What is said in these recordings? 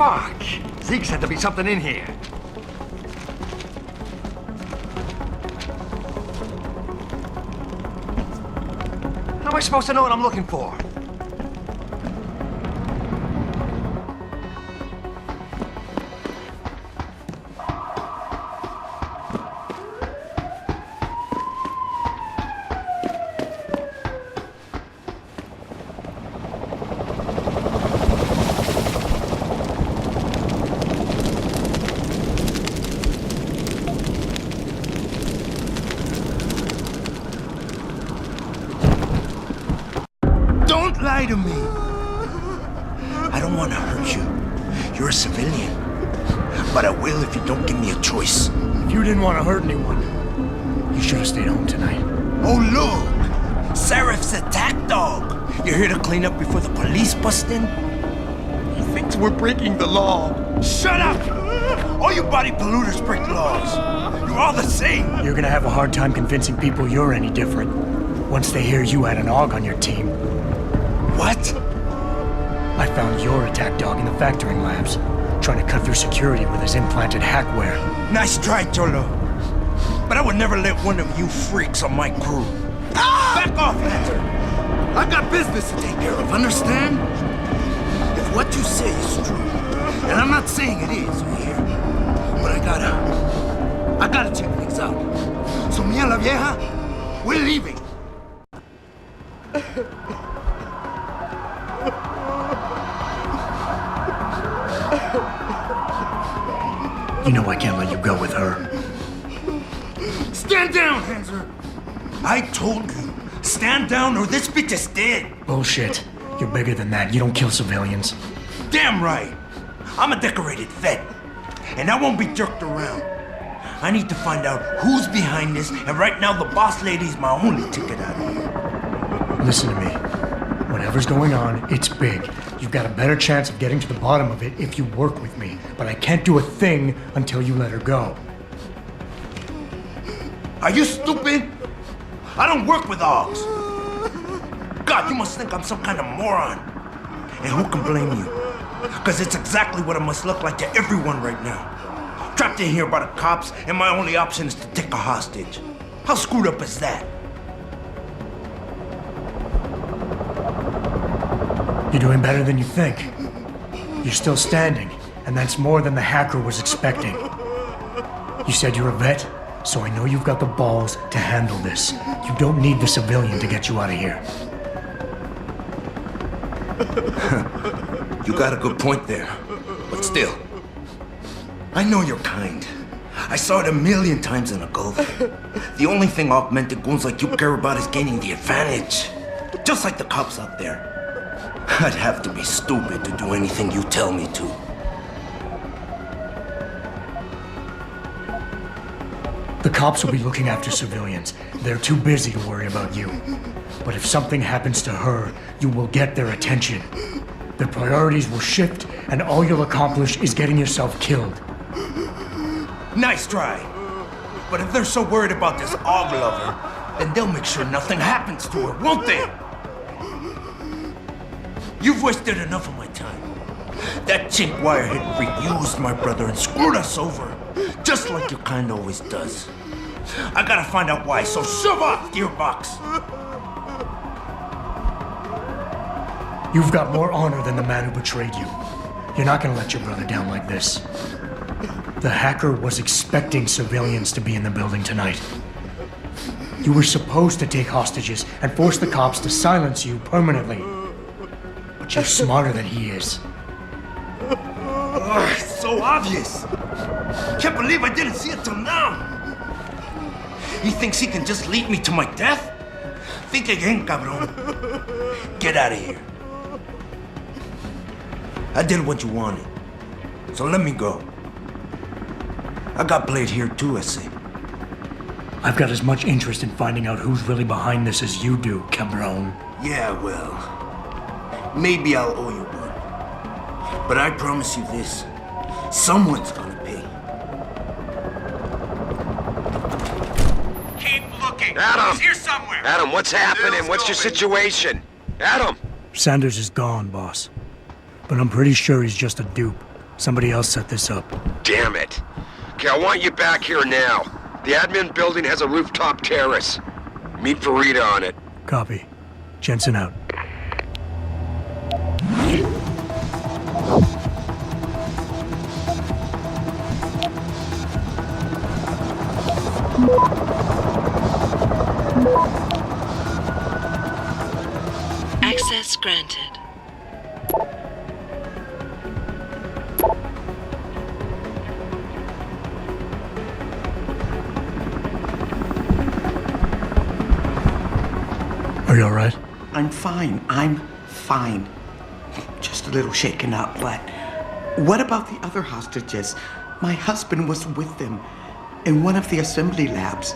Fuck! Zeke said there'd be something in here. How am I supposed to know what I'm looking for? Lie to me. I don't want to hurt you. You're a civilian. But I will if you don't give me a choice. If you didn't want to hurt anyone, you should have stayed home tonight. Oh, look! Sarif's attack dog. You're here to clean up before the police bust in? He thinks we're breaking the law. Shut up! All you body polluters break laws. You're all the same. You're gonna have a hard time convincing people you're any different once they hear you had an AUG on your team. What? I found your attack dog in the factoring labs, trying to cut through security with his implanted hackware. Nice try, Cholo. But I would never let one of you freaks on my crew. Ah! Back off, Hunter! I got business to take care of, understand? If what you say is true, and I'm not saying it is here, but I gotta check things out. So me and la vieja, we're leaving. You know I can't let you go with her. Stand down, Hanser! I told you, stand down or this bitch is dead! Bullshit. You're bigger than that. You don't kill civilians. Damn right! I'm a decorated vet, and I won't be jerked around. I need to find out who's behind this, and right now the boss lady's my only ticket out of here. Listen to me. Whatever's going on, it's big. You've got a better chance of getting to the bottom of it if you work with me. But I can't do a thing until you let her go. Are you stupid? I don't work with AUGs. God, you must think I'm some kind of moron. And who can blame you? Because it's exactly what it must look like to everyone right now. Trapped in here by the cops, and my only option is to take a hostage. How screwed up is that? You're doing better than you think. You're still standing, and that's more than the hacker was expecting. You said you're a vet, so I know you've got the balls to handle this. You don't need the civilian to get you out of here. You got a good point there, but still. I know you're kind. I saw it a million times in the Gulf. The only thing augmented goons like you care about is gaining the advantage. Just like the cops out there. I'd have to be stupid to do anything you tell me to. The cops will be looking after civilians. They're too busy to worry about you. But if something happens to her, you will get their attention. Their priorities will shift, and all you'll accomplish is getting yourself killed. Nice try. But if they're so worried about this AUG lover, then they'll make sure nothing happens to her, won't they? You've wasted enough of my time. That chink wirehead freak used my brother and screwed us over. Just like your kind always does. I gotta find out why, so shove off, Gearbox! You've got more honor than the man who betrayed you. You're not gonna let your brother down like this. The hacker was expecting civilians to be in the building tonight. You were supposed to take hostages and force the cops to silence you permanently. But you're smarter than he is. Ugh, it's so obvious. Can't believe I didn't see it till now. He thinks he can just lead me to my death? Think again, cabron. Get out of here. I did what you wanted, so let me go. I got played here too, I see. I've got as much interest in finding out who's really behind this as you do, cabron. Yeah, well, maybe I'll owe you one. But I promise you this, someone's gonna pay. Keep looking. Adam! He's here somewhere. Adam, what's happening? What's your situation? Adam! Sanders is gone, boss. But I'm pretty sure he's just a dupe. Somebody else set this up. Damn it. Okay, I want you back here now. The admin building has a rooftop terrace. Meet Farida on it. Copy. Jensen out. Access granted. Are you alright? I'm fine. Just a little shaken up, but what about the other hostages? My husband was with them in one of the assembly labs,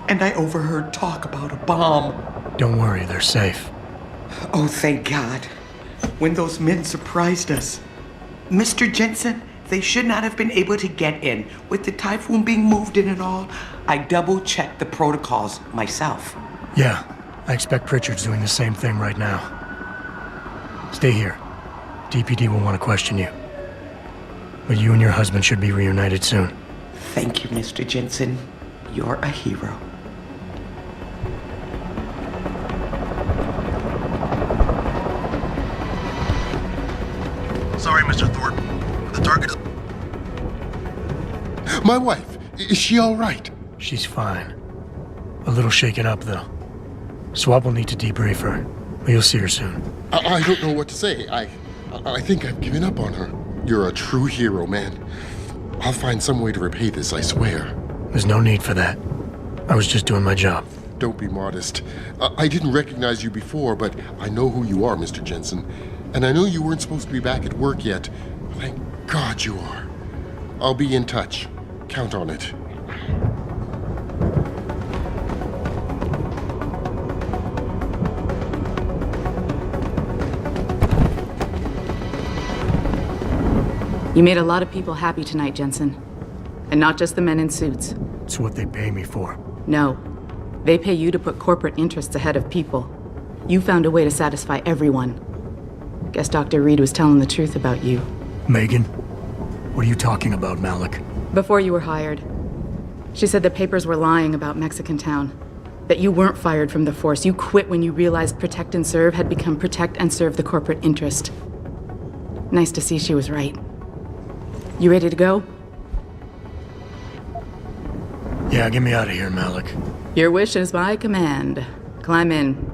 and I overheard talk about a bomb. Don't worry, they're safe. Oh, thank God. When those men surprised us. Mr. Jensen, they should not have been able to get in. With the typhoon being moved in and all, I double-checked the protocols myself. Yeah, I expect Pritchard's doing the same thing right now. Stay here. DPD will want to question you. But you and your husband should be reunited soon. Thank you, Mr. Jensen. You're a hero. Sorry, Mr. Thornton. The target is... My wife. Is she all right? She's fine. A little shaken up, though. SWAT will need to debrief her, but you'll see her soon. I don't know what to say. I think I've given up on her. You're a true hero, man. I'll find some way to repay this, I swear. There's no need for that. I was just doing my job. Don't be modest. I didn't recognize you before, but I know who you are, Mr. Jensen. And I know you weren't supposed to be back at work yet. Thank God you are. I'll be in touch. Count on it. You made a lot of people happy tonight, Jensen. And not just the men in suits. It's what they pay me for. No. They pay you to put corporate interests ahead of people. You found a way to satisfy everyone. Guess Dr. Reed was telling the truth about you. Megan? What are you talking about, Malik? Before you were hired, she said the papers were lying about Mexican Town. That you weren't fired from the force. You quit when you realized Protect and Serve had become Protect and Serve the corporate interest. Nice to see she was right. You ready to go? Yeah, get me out of here, Malik. Your wish is my command. Climb in.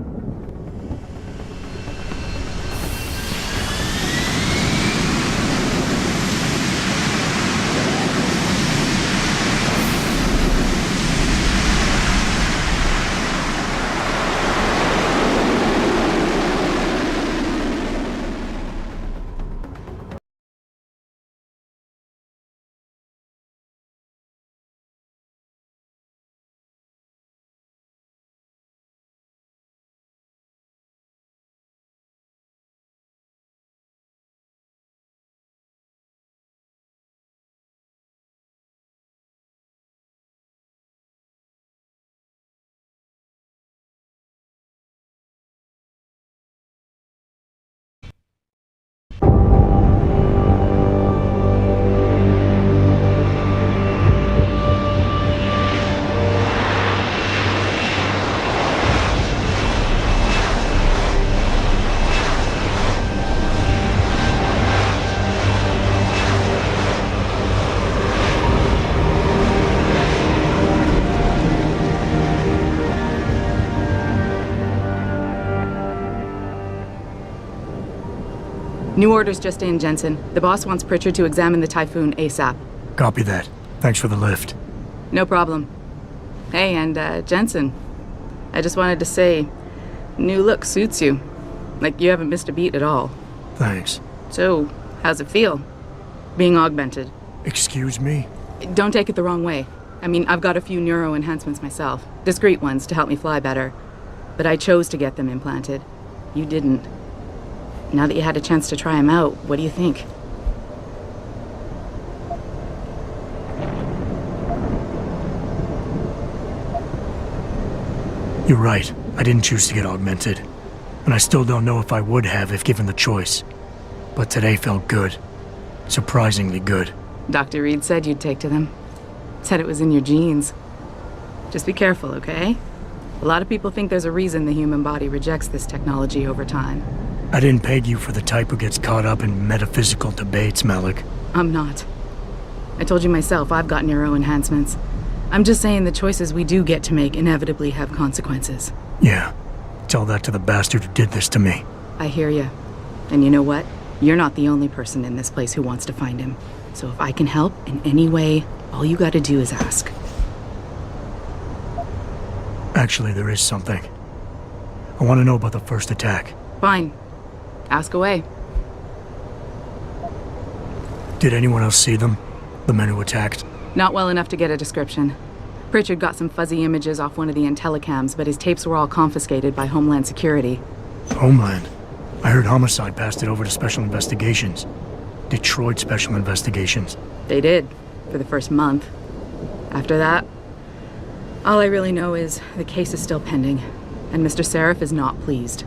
New orders just in, Jensen. The boss wants Pritchard to examine the Typhoon ASAP. Copy that. Thanks for the lift. No problem. Hey, and Jensen, I just wanted to say, new look suits you. Like you haven't missed a beat at all. Thanks. So, how's it feel? Being augmented? Excuse me? Don't take it the wrong way. I mean, I've got a few neuro enhancements myself. Discreet ones to help me fly better. But I chose to get them implanted. You didn't. Now that you had a chance to try them out, what do you think? You're right. I didn't choose to get augmented. And I still don't know if I would have if given the choice. But today felt good. Surprisingly good. Dr. Reed said you'd take to them. Said it was in your genes. Just be careful, okay? A lot of people think there's a reason the human body rejects this technology over time. I didn't peg you for the type who gets caught up in metaphysical debates, Malik. I'm not. I told you myself, I've got neuro enhancements. I'm just saying the choices we do get to make inevitably have consequences. Yeah. Tell that to the bastard who did this to me. I hear you. And you know what? You're not the only person in this place who wants to find him. So if I can help in any way, all you gotta do is ask. Actually, there is something. I want to know about the first attack. Fine. Ask away. Did anyone else see them? The men who attacked? Not well enough to get a description. Pritchard got some fuzzy images off one of the intellicams, but his tapes were all confiscated by Homeland Security. Homeland? I heard Homicide passed it over to Special Investigations. Detroit Special Investigations. They did, for the first month. After that, all I really know is the case is still pending, and Mr. Sarif is not pleased.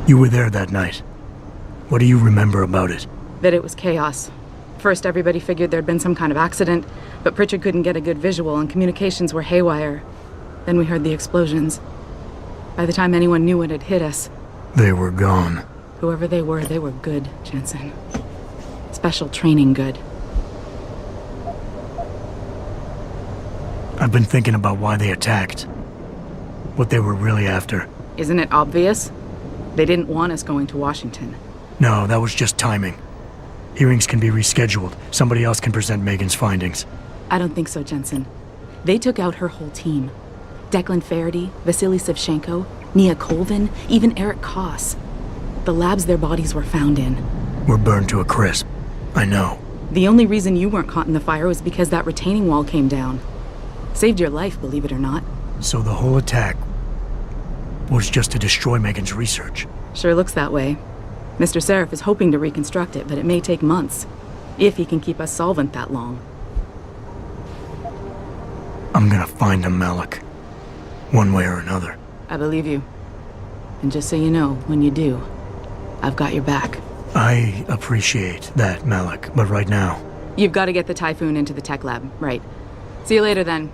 You were there that night. What do you remember about it? That it was chaos. First, everybody figured there'd been some kind of accident, but Pritchard couldn't get a good visual and communications were haywire. Then we heard the explosions. By the time anyone knew what had hit us... They were gone. Whoever they were good, Jensen. Special training good. I've been thinking about why they attacked. What they were really after. Isn't it obvious? They didn't want us going to Washington. No, that was just timing. Hearings can be rescheduled. Somebody else can present Megan's findings. I don't think so, Jensen. They took out her whole team. Declan Faraday, Vasily Savchenko, Nia Colvin, even Eric Koss. The labs their bodies were found in. Were burned to a crisp. I know. The only reason you weren't caught in the fire was because that retaining wall came down. Saved your life, believe it or not. So the whole attack was just to destroy Megan's research. Sure looks that way. Mr. Sarif is hoping to reconstruct it, but it may take months. If he can keep us solvent that long. I'm gonna find him, Malik. One way or another. I believe you. And just so you know, when you do, I've got your back. I appreciate that, Malik, but right now... You've got to get the Typhoon into the tech lab, right. See you later, then.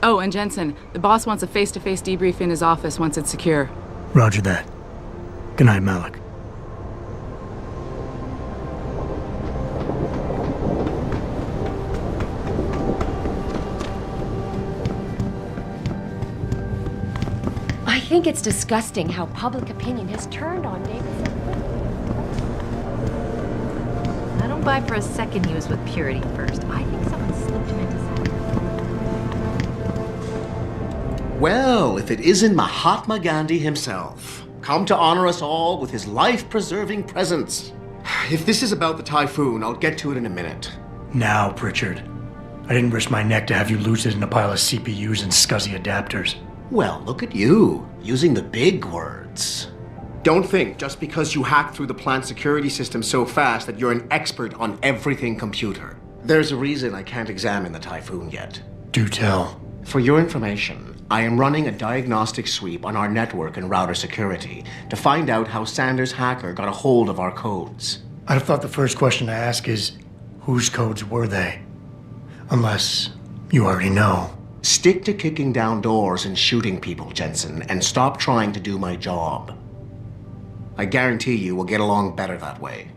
Oh, and Jensen, the boss wants a face-to-face debrief in his office once it's secure. Roger that. Good night, Malik. I think it's disgusting how public opinion has turned on Davidson. I don't buy for a second he was with Purity first. I think someone slipped him into something. Well, if it isn't Mahatma Gandhi himself, come to honor us all with his life-preserving presence. If this is about the Typhoon, I'll get to it in a minute. Now, Pritchard. I didn't risk my neck to have you lose it in a pile of CPUs and scuzzy adapters. Well, look at you, using the big words. Don't think just because you hacked through the plant security system so fast that you're an expert on everything computer. There's a reason I can't examine the Typhoon yet. Do tell. For your information, I am running a diagnostic sweep on our network and router security to find out how Sanders' hacker got a hold of our codes. I'd have thought the first question to ask is, whose codes were they? Unless you already know. Stick to kicking down doors and shooting people, Jensen, and stop trying to do my job. I guarantee you we'll get along better that way.